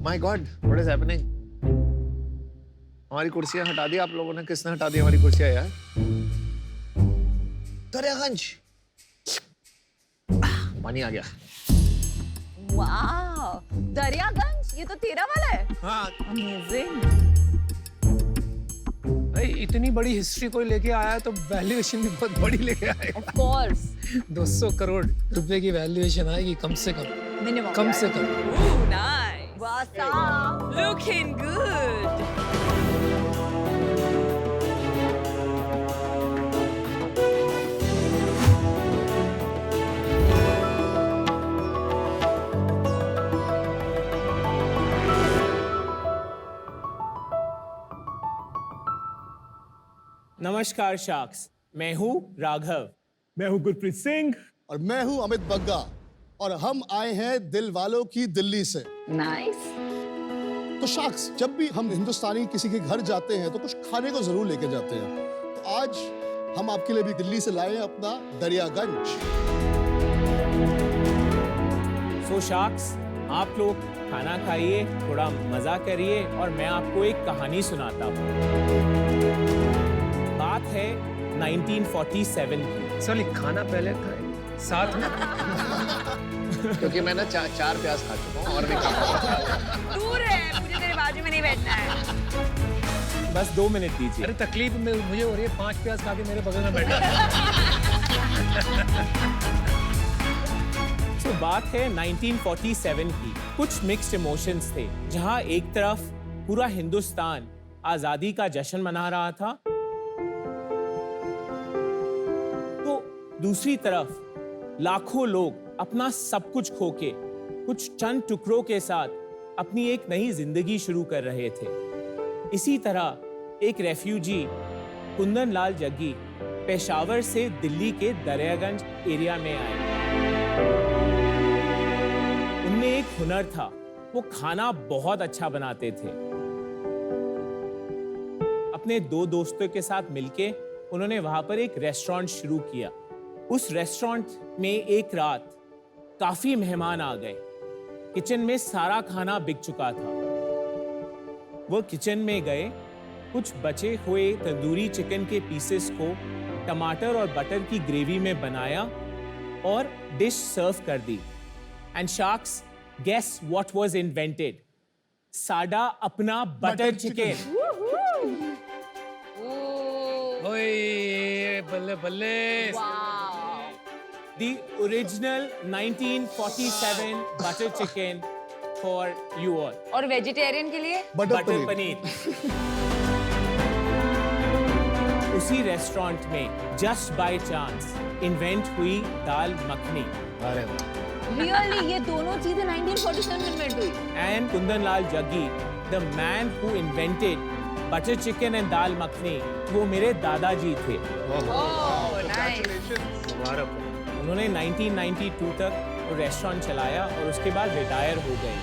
My God, what is happening? हमारी कुर्सियां हटा दी आप लोगों ने। किसने हटा दी हमारी कुर्सियां यार? दरियागंज। पानी आ गया। वाह, दरियागंज, ये तो तेरा वाला है। हाँ अमेजिंग। भाई, इतनी बड़ी हिस्ट्री कोई लेके आया तो वैल्यूएशन भी बहुत बड़ी लेके आएगा। Of course. 200 करोड़ रुपए की वैल्यूएशन आएगी कम से कम। मिनिमम। कम से कम। Nice. वाह साहब। Looking good. नमस्कार शार्क्स, मैं हूँ राघव। मैं हूं गुरप्रीत सिंह। और मैं हूं अमित बग्गा और हम आए हैं दिल वालों की दिल्ली से। नाइस। तो शार्क्स, जब भी हम हिंदुस्तानी किसी के घर जाते हैं तो कुछ खाने को जरूर लेके जाते हैं। तो आज हम आपके लिए भी दिल्ली से लाए हैं अपना दरियागंज। सो शार्क्स, आप लोग खाना खाइए, थोड़ा मजा करिए और मैं आपको एक कहानी सुनाता हूँ। बात है 1947 की। सॉरी, खाना पहले खाए साथ में। क्योंकि मैं ना चार प्याज खा चुका हूँ और भी खाऊंगा। दूर है, मुझे तेरे बाजू में नहीं बैठना है। बस 2 मिनट दीजिए। अरे तकलीफ में मुझे हो रही है, 5 प्याज खा के मेरे बगल में बैठा। तो बात है 1947 की। कुछ मिक्स्ड इमोशंस थे, जहां एक तरफ पूरा हिंदुस्तान आजादी का जश्न मना रहा था, तो दूसरी तरफ लाखों लोग अपना सब कुछ खोके कुछ चंद टुकड़ों के साथ अपनी एक नई जिंदगी शुरू कर रहे थे। इसी तरह एक रेफ्यूजी कुंदन लाल जग्गी पेशावर से दिल्ली के दरियागंज एरिया में आए। उनमें एक हुनर था, वो खाना बहुत अच्छा बनाते थे। अपने 2 दोस्तों के साथ मिलके उन्होंने वहां पर एक रेस्टोरेंट शुरू किया। उस रेस्टोरेंट में एक रात काफी मेहमान आ गए। किचन में सारा खाना बिक चुका था। वो किचन में गए, कुछ बचे हुए तंदूरी चिकन के पीसेस को टमाटर और बटर की ग्रेवी में बनाया और डिश सर्व कर दी। And sharks, guess what was invented? साडा अपना बटर चिकन। ओए बल्ले बल्ले। The original 1947 butter chicken for you all. और वेजिटेरियन के लिए? Butter Butter paneer. पनीर। उसी रेस्टोरेंट में जस्ट बाय चांस इन्वेंट हुई दाल मखनी। अरे रियली, ये दोनों चीजें 1947 में इन्वेंट हुई। And Kundan Lal Jaggi, the man who invented butter chicken and दाल मखनी, वो मेरे दादाजी थे। उन्होंने 1992 तक वो रेस्टोरेंट चलाया और उसके बाद रिटायर हो गए।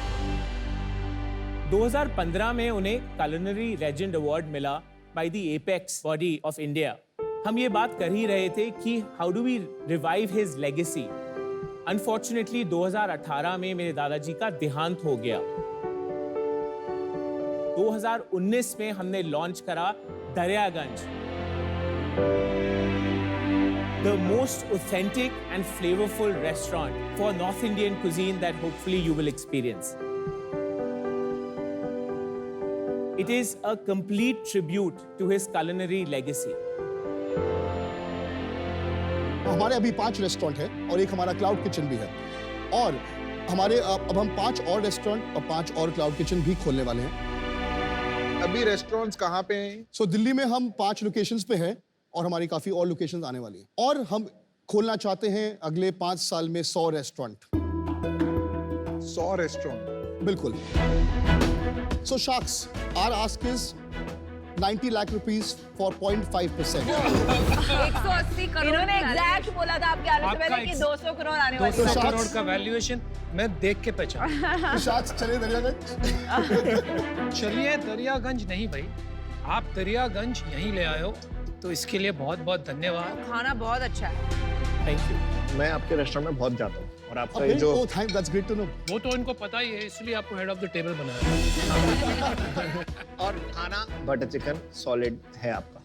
2015 में उन्हें culinary legend award मिला by the apex body of India। हम ये बात कर ही रहे थे कि how do we revive his legacy? Unfortunately 2018 में मेरे दादाजी का देहांत हो गया। 2019 में हमने लॉन्च करा Daryaganj, the most authentic and flavorful restaurant for North Indian cuisine that hopefully you will experience. It is a complete tribute to his culinary legacy. हमारे अभी 5 रेस्टोरेंट है और एक हमारा क्लाउड किचन भी है। और हमारे अब हम 5 और रेस्टोरेंट और 5 और क्लाउड किचन भी खोलने वाले हैं। अभी रेस्टोरेंट्स कहाँ पे हैं? सो दिल्ली में हम 5 लोकेशंस पे हैं और हमारी काफी और लोकेशंस आने वाली हैं। और हम खोलना चाहते हैं अगले 5 साल में 100 रेस्टोरेंट। 100 रेस्टोरेंट। बिल्कुल। So sharks, our ask is 90 lakh rupees for 0.5%। 180 crore. इन्होंने एग्जैक्ट बोला था आपके आने से आपका पहले कि 200 करोड़ आने वाले 200 हैं। शार्क्स- करोड़ का वैल्यूएशन मैं देख के पहचान। शार्क्स, चले दरियागंज। चलिए दरियागंज नहीं भाई, आप दरियागंज यहीं ले आए हो, तो इसके लिए बहुत बहुत धन्यवाद। खाना बहुत अच्छा है। Thank you. मैं आपके रेस्टोरेंट में बहुत जाता हूँ और आपका ये जो Oh, thank, that's great to know. वो तो इनको पता ही है, इसलिए आपको हेड ऑफ द टेबल बनाया। और खाना बटर चिकन सॉलिड है आपका।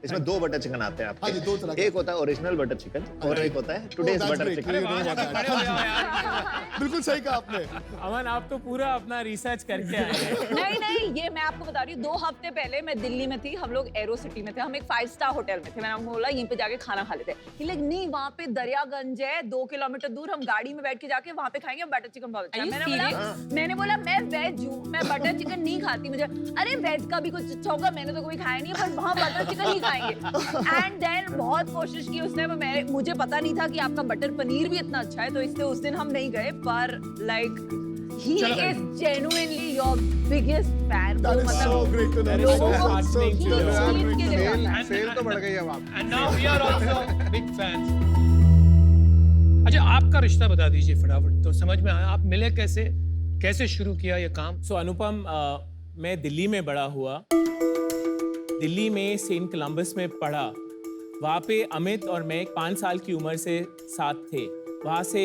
इसमें 2 बटर चिकन आते हैं हाँ जी, 2 तरह आपके। के। एक होता है ओरिजिनल बटर चिकन और एक होता है today's that's butter great. Chicken. You know about that. बिल्कुल सही कहा आपने। अमन आप तो पूरा अपना रिसर्च करके आए हैं। नहीं नहीं, ये मैं आपको बता रही हूँ, 2 हफ्ते पहले मैं दिल्ली में थी, हम लोग एरो सिटी में थे, हम एक 5 स्टार होटल में थे। मैंने आपको बोला यहीं पे जाके खाना खा लेते हैं, लेकिन नहीं, वहाँ पे दरियागंज है 2 किलोमीटर दूर, हम गाड़ी में बैठ के जाके वहाँ पे खाएंगे, बटर चिकन बहुत अच्छा है। मैंने बोला मैं वेज हूँ, मैं बटर चिकन नहीं खाती, मुझे अरे वेज का भी कुछ अच्छा होगा, मैंने तो कभी खाया नहीं है, पर वहाँ बटर चिकन ही खाएंगे। एंड देन बहुत कोशिश की उसने, मुझे पता नहीं था कि आपका बटर पनीर भी इतना अच्छा है, तो इसलिए उस दिन हम नहीं गए, पर like he is genuinely your biggest fan. That is so great to know. That is so So heartening to great. know. जीत के लिए आता है। सेल तो बढ़ गई अब आप। And now we are also big fans. अच्छा, आपका रिश्ता बता दीजिए फटाफट, तो समझ में आया, आप मिले कैसे, कैसे शुरू किया ये काम? सो अनुपम, मैं दिल्ली में बड़ा हुआ, दिल्ली में सेंट कोलंबस में पढ़ा। वहाँ पे अमित और मैं 5 साल की उम्र से साथ थे। वहाँ से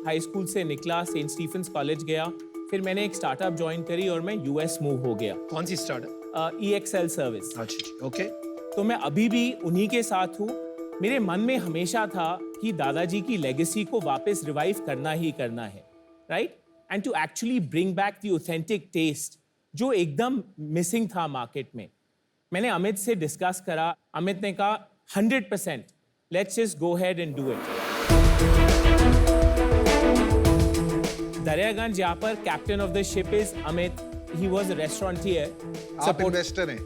हाई स्कूल से निकला, सेंट स्टीफेंस कॉलेज गया, फिर मैंने एक स्टार्टअप ज्वाइन करी और मैं यूएस मूव हो गया। कौन सी स्टार्टअप? EXL service. अच्छा, ओके। तो मैं अभी भी उन्हीं के साथ हूँ। मेरे मन में हमेशा था कि दादाजी की लेगेसी को वापस रिवाइव करना ही करना है, right? And to actually bring back the authentic taste जो एकदम मिसिंग था मार्केट में। मैंने अमित से डिस्कस करा, अमित ने कहा 100%, let's just go head and do it. Daryaganj, यहाँ पर captain of the ship is Amit, he was a restaurateur. आप इन्वेस्टर हैं।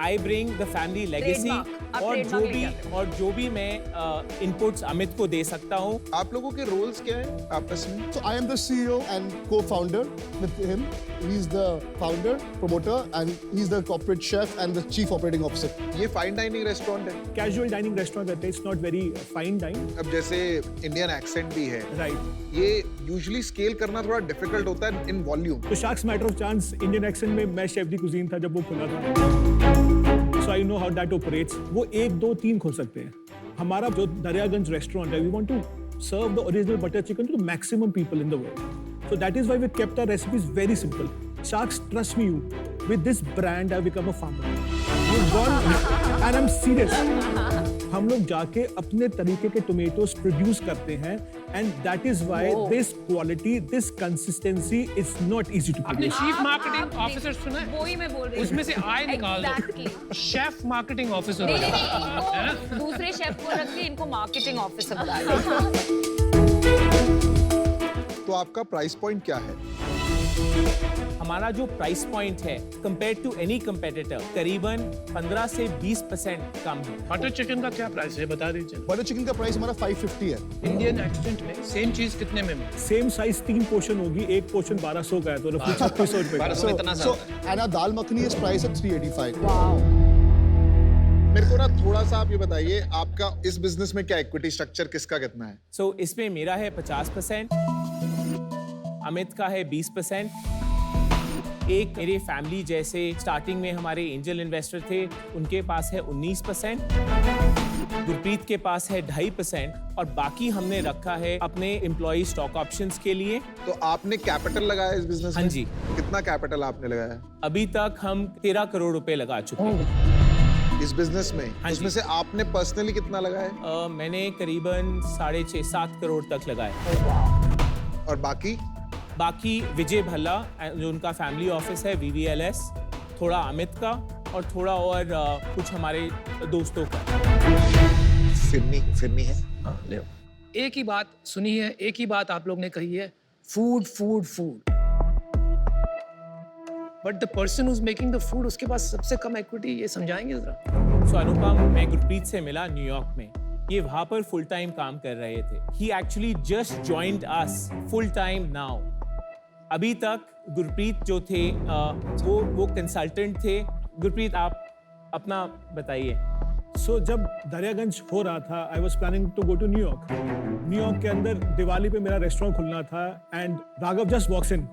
I bring the family legacy Trademark. आप और trademark लेके आते जो भी मैं इनपुट्स अमित को दे सकता हूँ। आप लोगों के रोल्स क्या है आपस में? So I am the CEO and co-founder with him. He's the founder, promoter, and he's the corporate chef and the chief operating officer. ये फाइन डाइनिंग रेस्टोरेंट है। Casual dining restaurant रहते हैं, it's not very fine dine. अब जैसे Indian accent भी है, Right. ये usually scale करना थोड़ा डिफिकल्ट होता है इन वॉल्यूम। तो sharks matter of chance Indian accent में मैं शेफ दी कुजीन था जब वो खुला था, so I know how that operates. वो 1, 2, 3 खोल सकते हैं। हमारा जो दरियागंज रेस्टोरेंट है, we want to serve the original butter chicken to the maximum people in the world, so that is why we kept our recipes very simple. Sharks, trust me, with this brand I've become a farmer. We've gone, and I'm serious. हम लोग जाके अपने तरीके के tomatoes produce करते हैं, and that is why this quality, this consistency is not easy to आपने produce. Chief marketing officer सुना है? वही मैं बोल रही हूँ। उसमें से आय निकाल दो। Exactly. शेफ मार्केटिंग ऑफिसर हो नहीं जाओ। नहीं, इनको दूसरे शेफ को रख के इनको मार्केटिंग ऑफिसर बना दो। तो आपका प्राइस पॉइंट क्या है? हमारा जो प्राइस पॉइंट है कंपेयर टू एनी कंपेटिटर करीबन 15 से 20% कम है। बटर चिकन का क्या प्राइस है, बता दीजिए। बटर चिकन का प्राइस हमारा 550 है। इंडियन एक्सेंट में सेम चीज कितने में मिलती है? सेम साइज 3 पोर्शन होगी, एक पोर्शन 1200 का है, तो रफली 3600 रुपए का। So and our dal makhani is priced at 385. मेरे को ना थोड़ा सा आप ये बताइए, आपका इस बिजनेस में क्या इक्विटी स्ट्रक्चर किसका कितना है? सो इसमें मेरा है 50%, अमित का है 20%, एक मेरे फैमिली जैसे स्टार्टिंग में हमारे एंजल इन्वेस्टर थे, उनके पास है 19%, गुरप्रीत के पास है 2.5% और बाकी हमने रखा है अपने एम्प्लॉय स्टॉक ऑप्शंस के लिए। तो आपने कैपिटल लगाया इस बिजनेस में? हाँ जी। कितना कैपिटल आपने लगाया अभी तक हम 13 करोड़ रुपए लगा चुके हैं इस बिजनेस में? हाँ उसमें जी। से आपने पर्सनली कितना लगाया? मैंने करीबन 6.5-7 करोड़ तक लगाए। और बाकी? बाकी विजय भल्ला जो उनका फैमिली ऑफिस है VVLS, थोड़ा अमित का और थोड़ा और कुछ हमारे दोस्तों का। फिरनी है। हाँ, ले आओ। एक ही बात सुनी है, एक ही बात आप लोग ने कही है, food food food. But the person who is making the food, उसके पास सबसे कम इक्विटी, ये समझाएंगे जरा। सो अनुपम, मैं गुरप्रीत से मिला न्यूयॉर्क में, ये वहां पर फुल टाइम काम कर रहे थे। He actually just joined us full time now. अभी तक गुरप्रीत जो थे वो कंसल्टेंट थे। गुरप्रीत आप अपना बताइए। सो जब दरियागंज हो रहा था, I was planning to go to New York. New York के अंदर दिवाली पे मेरा रेस्टोरेंट खुलना था, and Raghav just walks in,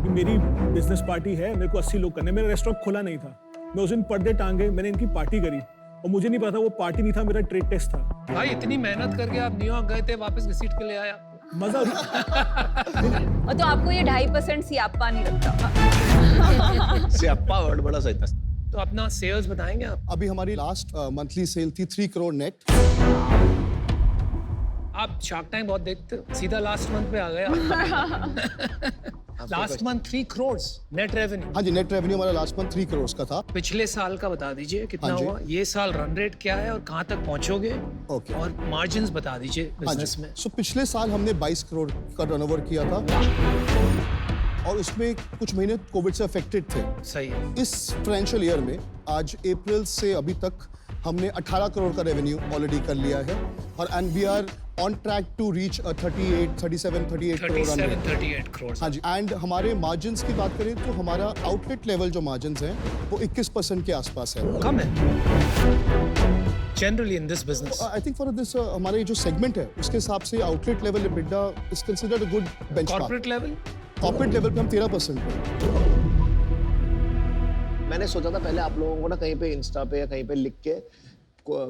मेरी बिजनेस पार्टी है, मेरे को 80 लोग करने, मेरा रेस्टोरेंट खुला नहीं था। मैं उस दिन पर्दे टांगे, मैंने इनकी पार्टी करी और मुझे नहीं पता वो पार्टी नहीं था, मेरा ट्रेड टेस्ट था। भाई इतनी मेहनत करके आप न्यूयॉर्क गए थे, वापस घसीट के ले आया। मजा और तो आपको ये 2.5% सियाप्पा नहीं लगता? सियाप्पा वर्ड बड़ा सही था। तो अपना सेल्स बताएंगे आप? अभी हमारी लास्ट मंथली सेल थी 3 करोड़ नेट। आप शार्क टैंक बहुत देखते हो, सीधा लास्ट मंथ पे आ गए last month 3 crore net revenue. हाँ जी, नेट रेवेन्यू हमारा लास्ट मंथ 3 करोड़ का था। पिछले साल का बता दीजिए कितना हाँ जी। हुआ, ये साल रन रेट क्या है और कहाँ तक पहुंचोगे, ओके। और मार्जिन्स बता दीजिए हाँ बिजनेस जी। में। सो पिछले साल हमने 22 करोड़ का टर्नओवर किया था और उसमें कुछ महीने कोविड से अफेक्टेड थे। सही है। इस फाइनेंशियल ईयर में आज अप्रैल से अभी तक हमने 18 करोड़ का रेवेन्यू ऑलरेडी कर लिया है और and we are on track to reach 37-38 crore run rate। 38 crore. हाँ जी, एंड हमारे मार्जिन्स की बात करें तो हमारा आउटलेट लेवल जो मार्जिन्स हैं वो 21% के आसपास है। कम है generally in this business. I think for this हमारे जो सेगमेंट है उसके हिसाब से outlet level EBITDA is considered a good benchmark. Corporate level corporate level पे हम 13% पे। मैंने सोचा था पहले आप लोगों को ना कहीं पे इंस्टा पे या कहीं पे लिख के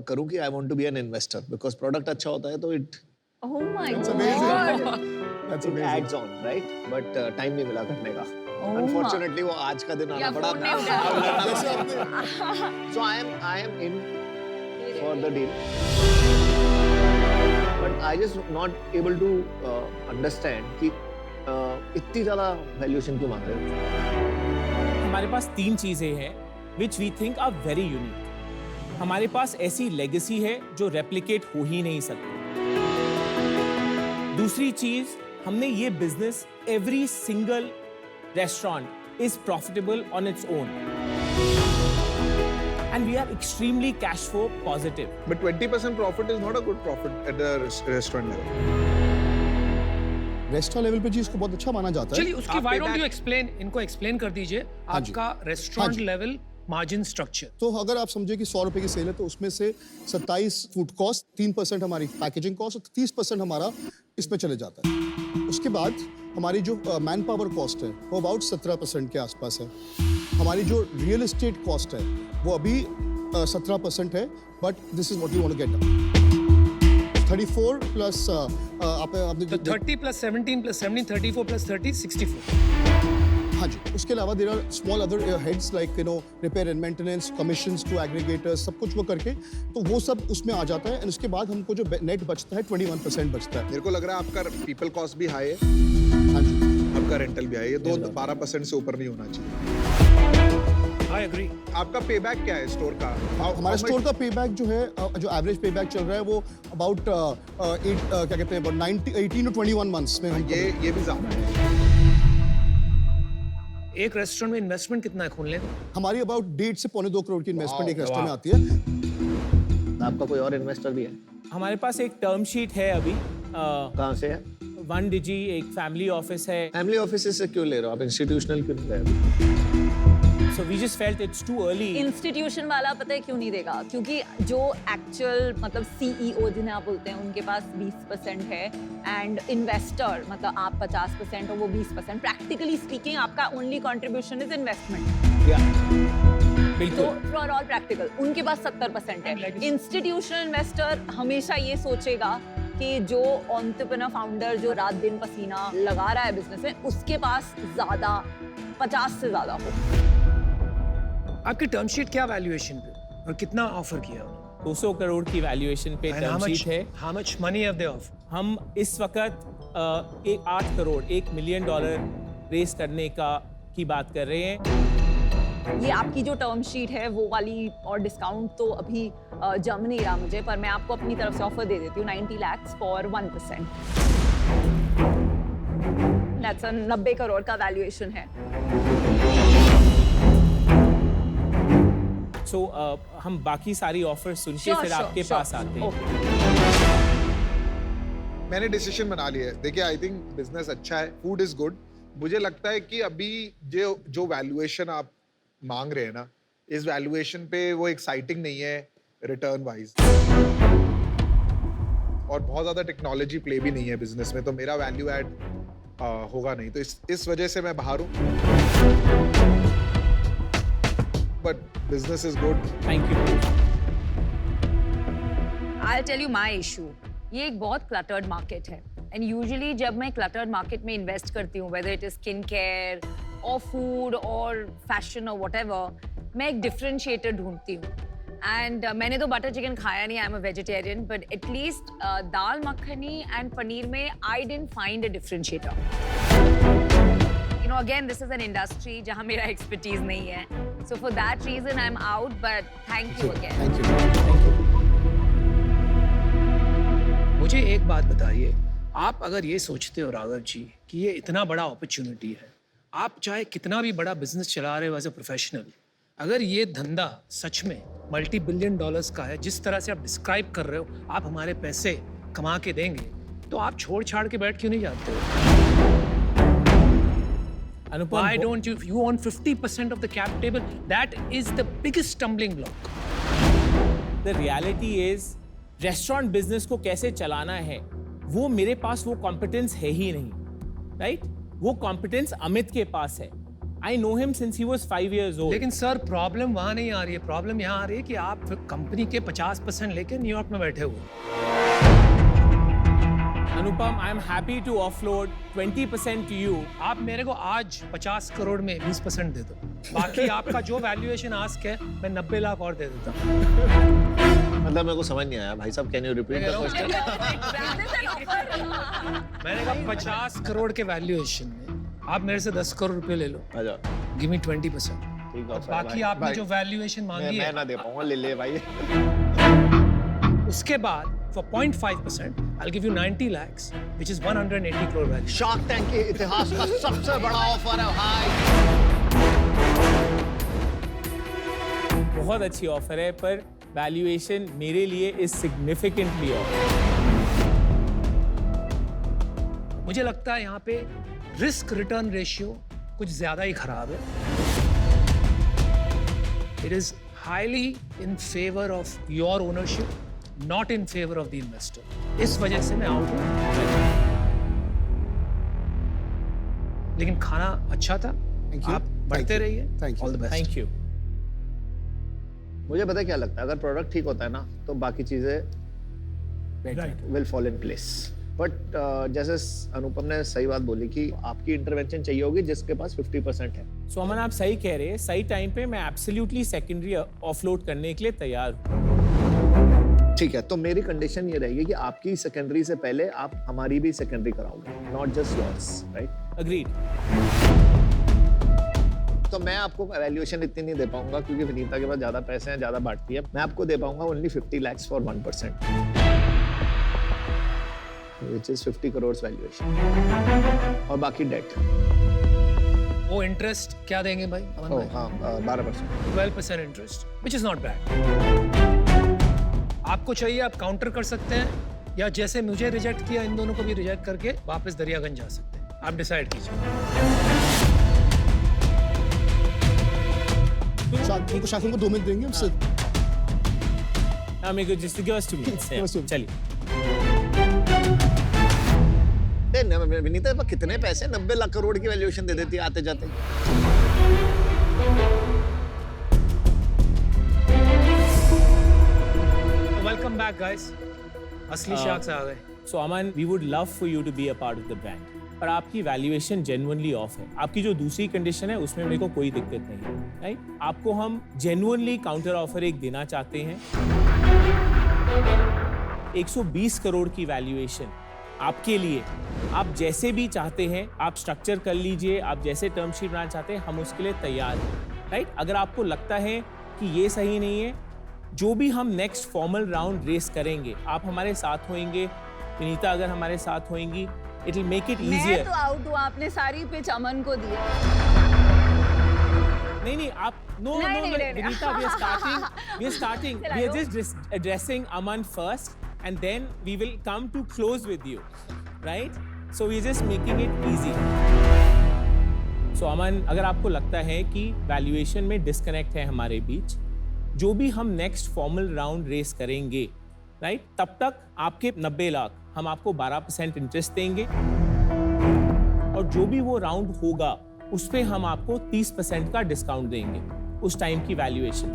करूं कि I want to be an investor, because product अच्छा होता है तो it Oh my That's God. amazing. That's amazing. Adds on, right? But time नहीं मिला करने का। Oh अनफॉर्चुनेटली वो आज का दिन आना या पड़ा phone नहीं उठाया। जैसे आपने so I am in for the deal, but I just not able to understand कि इतनी ज्यादा वैल्यूएशन क्यों मांग रहे हो? हमारे पास 3 चीजें हैं which we think are very unique. हमारे पास ऐसी लेगेसी है जो रेप्लिकेट हो ही नहीं सकती। दूसरी चीज, हमने ये business every single restaurant is profitable on its own and we are extremely cash flow positive. But 20% profit is not a good profit at the restaurant level. Restaurant level पे जी इसको बहुत अच्छा माना जाता है। चलिए उसकी व्हाई डोंट यू एक्सप्लेन, इनको एक्सप्लेन कर दीजिए हाँ जी। आपका रेस्टोरेंट हाँ जी। Level margin structure. तो अगर आप समझे कि 100 रुपए की सेल है तो उसमें से 27 फूड कॉस्ट, 3% हमारी पैकेजिंग कॉस्ट और 30% हमारा इसमें चले जाता है। उसके बाद हमारी जो मैन पावर कॉस्ट है वो अबाउट 17% के आसपास है। हमारी जो रियल एस्टेट कॉस्ट है वो अभी 17% है, but this is what you want to get 34 plus आपने तो 30 प्लस 17 प्लस 17 34 प्लस 30 64। हाँ जी, उसके अलावा there are small other heads like you know repair and maintenance, commissions to aggregators, सब कुछ वो करके तो वो सब उसमें आ जाता है। एंड उसके बाद हमको जो नेट बचता है 21% बचता है। मेरे को लग रहा है आपका पीपल कॉस्ट भी हाई है, हाँ जी, आपका रेंटल भी हाई है, ये 12% से ऊपर नहीं होना चाहिए। I agree. आपका पेबैक क्या है स्टोर का? हमारा स्टोर का पेबैक जो है जो एवरेज पेबैक चल रहा है वो अबाउट क्या कहते हैं 18 to 21 मंथ्स में हमको ये भी ज्यादा है। एक रेस्टोरेंट में इन्वेस्टमेंट कितना है खोलने का? हमारी अबाउट 1.5 से पौने 2 करोड़ की इन्वेस्टमेंट एक Wow, रेस्टोरेंट में wow. आती है। आपका कोई और इन्वेस्टर भी है? हमारे पास एक टर्म शीट है अभी, कहाँ से है? 1 डिजी, एक फैमिली ऑफिस है। फैमिली ऑफिस से क्यों ले रहे हो आप? इंस्टीट्यूशनल क्यों नहीं ले रहे हो? So we just felt it's too early. Institution वाला पता है क्यों नहीं देगा? क्योंकि जो एक्चुअल मतलब सीईओ जिन्हें आप बोलते हैं उनके पास 20% है एंड इन्वेस्टर मतलब आप 50% और वो 20%। प्रैक्टिकली स्पीकिंग आपका ओनली कंट्रीब्यूशन इज इन्वेस्टमेंट। तो बिल्कुल। फॉर ऑल प्रैक्टिकल उनके पास 70% है। इंस्टीट्यूशनल इन्वेस्टर हमेशा ये सोचेगा कि जो एंटरप्रेन्योर फाउंडर जो रात दिन पसीना लगा रहा है बिजनेस में उसके पास ज्यादा 50 से ज्यादा हो। आपकी टर्म शीट क्या वैल्यूएशन पे और कितना ऑफर किया उन्होंने? 200 करोड़ की वैल्यूएशन पे And टर्म शीट है। how much money have they offered? हम इस वक्त 8 करोड़ $1 मिलियन रेस करने की बात कर रहे हैं। ये आपकी जो टर्म शीट है वो वाली और डिस्काउंट तो अभी जम नहीं रहा मुझे, पर मैं आपको अपनी तरफ से ऑफर दे देती हूँ 90 lakhs फॉर 1%। दैट्स 90 करोड़ का वैल्यूएशन है। सो हम बाकी सारी ऑफर सुन के फिर आपके पास आते हैं। मैंने डिसीजन बना लिया है। देखिए, आई थिंक बिजनेस अच्छा है, फूड इज गुड। मुझे लगता है कि अभी जो वैल्यूएशन आप मांग रहे हैं ना, इस वैल्यूएशन पे वो एक्साइटिंग नहीं है रिटर्न वाइज, और बहुत ज्यादा टेक्नोलॉजी प्ले भी नहीं है बिजनेस में, तो मेरा वैल्यू ऐड होगा नहीं, तो इस वजह से मैं बाहर हूँ। But business is good. Thank you. I'll tell you my issue. ये एक बहुत क्लटर्ड मार्केट है। एंड यूजुअली जब मैं क्लटर्ड मार्केट में इन्वेस्ट करती हूँ, whether it is skin care और फूड और फैशन और व्हाटएवर, मैं एक डिफरेंशिएटर ढूंढती हूँ. एंड मैंने तो बटर चिकन खाया नहीं, I am a vegetarian, but at least dal makhani and paneer में I didn't find a differentiator. You know, again, this is an industry जहाँ मेरा expertise नहीं है. So for that reason, I'm out. But thank you again. Thank you. मुझे एक बात बताइए, आप अगर ये सोचते हो राघव जी कि ये इतना बड़ा अपॉर्चुनिटी है, आप चाहे कितना भी बड़ा बिजनेस चला रहे हो एज अ प्रोफेशनल, अगर ये धंधा सच में multi-billion dollars का है, जिस तरह से आप डिस्क्राइब कर रहे हो, आप हमारे पैसे कमा के देंगे, तो आप छोड़ छाड़ के बैठ क्यों नहीं जाते हो? अनुपम, Why don't you own 50% of the cap table? That is the biggest stumbling block. the reality is restaurant business को कैसे चलाना है, वो मेरे पास वो कॉम्पिटेंस है ही नहीं, राइट? वो कॉम्पिटेंस अमित के पास है. I know him since he was 5 years old. लेकिन सर प्रॉब्लम वहां नहीं आ रही है, प्रॉब्लम यहाँ आ रही है कि आप कंपनी के 50% लेके न्यूयॉर्क में बैठे हुए. Anupam, I am happy to offload 20% to you. आप मेरे को आज 50 करोड़ में 20% दे दो, बाकी आपका जो वैल्यूएशन आस्क है मैं 90 लाख और दे देता हूँ. मतलब मेरे को समझ नहीं आया भाई साहब, can you repeat the question? मैंने कहा 50 करोड़ के वैल्यूएशन में आप मेरे से 10 करोड़ रुपए ले लो, अच्छा गिव मी 20%. ठीक है, बाकी आपने जो वैल्यूएशन मांगी मैं है ना दे पाऊंगा, ले भाई. उसके बाद for 0.5% I'll give you 90 lakhs which is 180 crore value. Shark tank के इतिहास का सबसे बड़ा ऑफर है भाई. बहुत अच्छी ऑफर है, पर वैल्यूएशन मेरे लिए इज सिग्निफिकेंटली ऑफ. मुझे लगता है यहाँ पे रिस्क रिटर्न रेशियो कुछ ज्यादा ही खराब है. It is highly in favor of your ownership, not in favor of the investor. इस वजह से मैं आउट हूँ. लेकिन खाना अच्छा था. Thank you. आप बढ़ते Thank you. रहिए. Thank you. All the best. Thank you. मुझे पता है क्या लगता है, अगर प्रोडक्ट ठीक होता है ना तो बाकी चीजें Right. Will fall in place. But जैसे अनुपम ने सही बात बोली कि आपकी इंटरवेंशन चाहिए होगी जिसके पास 50% है. सो अमन, आप सही कह रहे हैं. सही टाइम पे मैं एब्सोल्युटली सेकेंडरी ऑफलोड करने के लिए तैयार हूँ. ठीक है, तो मेरी कंडीशन ये रहेगी कि आपकी सेकेंडरी से पहले आप हमारी भी सेकेंडरी कराओगे, not just yours, right? Agreed. तो मैं आपको वैल्यूएशन इतनी नहीं दे पाऊंगा क्योंकि विनीता के पास ज्यादा पैसे हैं, ज्यादा बांटती है. मैं आपको दे पाऊंगा only 50 lakhs for 1%, which is 50 crores valuation, और बाकी डेट. वो इंटरेस्ट क्या देंगे भाई? अमन भाई? हाँ, 12%. 12% interest, which is not bad. आपको चाहिए आप काउंटर कर सकते हैं, या जैसे मुझे रिजेक्ट किया इन दोनों को भी रिजेक्ट करके वापस दरियागंज जा सकते हैं. आप डिसाइड कीजिए. उनको शासन को 2 मिनट देंगे उससे. हाँ, मेरे को just give us 2 minutes. Give us 2 minutes. चलिए. विनीता पर कितने पैसे? 90 लाख करोड़ की वैल्यूएशन दे देती है आते जाते. Welcome back guys. असली शार्क्स आ गए. So Aman, we would love for you to be a part of the brand, पर आपकी वैल्यूएशन जेन्युइनली ऑफ है. आपकी जो दूसरी कंडीशन है उसमें मेरे को कोई दिक्कत नहीं है, राइट? आपको हम जेन्युइनली काउंटर ऑफर एक देना चाहते हैं. 120 करोड़ की वैल्यूएशन आपके लिए. आप जैसे भी चाहते हैं आप स्ट्रक्चर कर लीजिए, आप जैसे टर्म शीट बनाना चाहते हैं हम उसके लिए तैयार हैं, राइट? अगर आपको लगता है कि ये सही नहीं है, जो भी हम नेक्स्ट फॉर्मल राउंड रेस करेंगे आप हमारे साथ होंगे, विनीता अगर हमारे साथ होंगी, इट विल मेक इट मैं इजियर. तो आउट हूँ, आपने सारी पिच अमन को दी. नहीं, आप नो नहीं, Vinita, we are starting we are just addressing Aman first and then we will come to close with you, right? So we're just making it easy. So अमन, अगर आपको लगता है कि वैल्यूएशन में डिस्कनेक्ट है हमारे बीच, जो भी हम नेक्स्ट फॉर्मल राउंड रेस करेंगे, राइट, तब तक आपके 90 लाख हम आपको 12% इंटरेस्ट देंगे, और जो भी वो राउंड होगा उस पे हम आपको 30% का डिस्काउंट देंगे उस टाइम की वैल्यूएशन.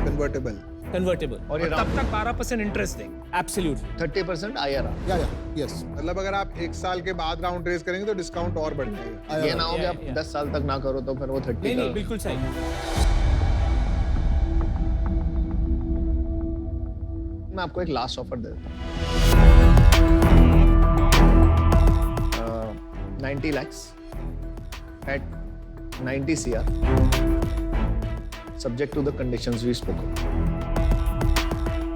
कन्वर्टेबल. कन्वर्टेबल और ये तब तक 12% इंटरेस्ट देंगे। Absolutely 30% IRR। या यस मतलब अगर आप 1 साल के बाद राउंड रेज करेंगे तो डिस्काउंट और बढ़ जाएगा। ये ना हो कि आप Yeah. 10 साल तक ना करो तो फिर वो 30 नहीं नहीं का बिल्कुल सही। मैं आपको एक लास्ट ऑफर दे देता हूँ 90 lakhs at 90 CR subject to the conditions we spoke of.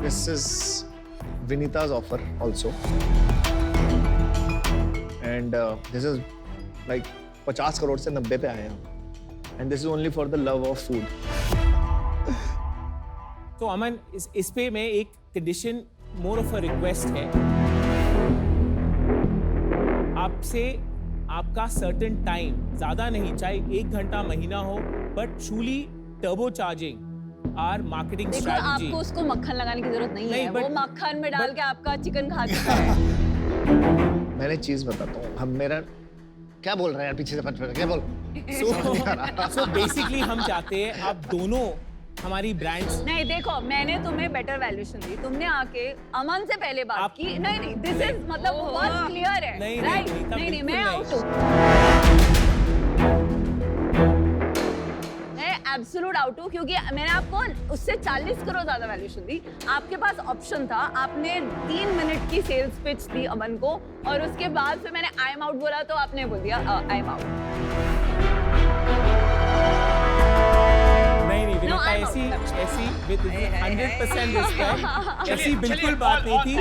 This is Vinita's offer also and this is like 50 crore से 90 पे आए हम and this is only for the love of food. तो अमन इस पे मैं एक condition more of a request है आपसे, आपका सर्टेन टाइम ज्यादा नहीं, चाहे 1 घंटा महीना हो, but truly turbo charging our marketing देखो स्ट्रेटजी। आपको उसको मक्खन लगाने की जरूरत नहीं नहीं, है, but- वो मक्खन में डाल but- के आपका चिकन खा चुका है। मैंने चीज बताता हूँ हम मेरा क्या बोल रहे हैं यार पीछे से पच क्या बोल सो बेसिकली हम चाहते हैं आप दोनों हमारी ब्रांड्स नहीं देखो, मैंने तुम्हें बेटर वैल्यूएशन दी, तुमने आके अमन से पहले बात आप- की। नहीं नहीं, दिस इज मतलब बहुत क्लियर है। नहीं, राइट नहीं, तब नहीं नहीं, मैं बिल्कुल आउट हूँ, मैं एब्सोल्यूट आउट हूँ, क्योंकि मैंने आपको उससे 40 करोड़ ज्यादा वैल्यूएशन दी। आपके पास ऑप्शन था, आपने 3 मिनट की सेल्स पिच दी अमन को, और उसके बाद फिर मैंने आई एम आउट बोला तो आपने बोल दिया आई एम आउट। नहीं नहीं No, विनीता, I'm out. ऐसी विद 100% रिस्पेक्ट ऐसी बिल्कुल बात नहीं थी।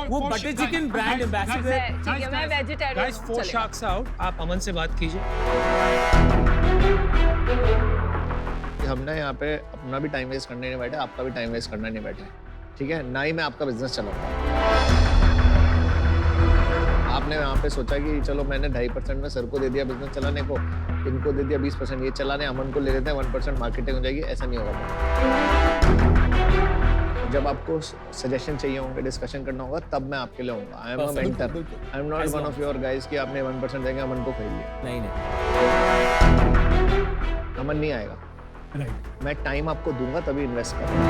वो बटर चिकन ब्रांड एम्बेसडर। ठीक है, मैं वेजिटेरियन Guys, 4 sharks out. आप अमन से बात कीजिए। कि हमने यहाँ पे अपना भी टाइम वेस्ट करने नहीं बैठे, आपका भी टाइम वेस्ट करना नहीं बैठे, ठीक है? ना ही मैं आपका बिजनेस चलाऊंगा। आपने यहाँ पे सोचा कि चलो मैंने 2.5% में सर को दे दिया बिजनेस चलाने को, इनको दे दिया 20% ये चलाने, अमन को ले लेते हैं 1% मार्केटिंग हो जाएगी, ऐसा नहीं होगा। जब आपको सजेशन चाहिए होंगे, डिस्कशन करना होगा, तब मैं आपके लिए होऊंगा। आई am a mentor, I am not one of your guys कि आपने 1% देंगे अमन को खरीद लिया। नहीं नहीं अमन नहीं आएगा, राइट मैं टाइम आपको दूंगा तभी इन्वेस्ट करूंगा।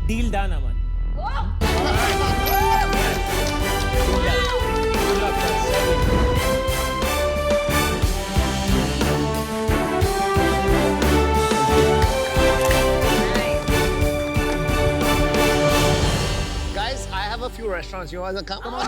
Deal done Aman. Guys, I have a few restaurants. You guys come on.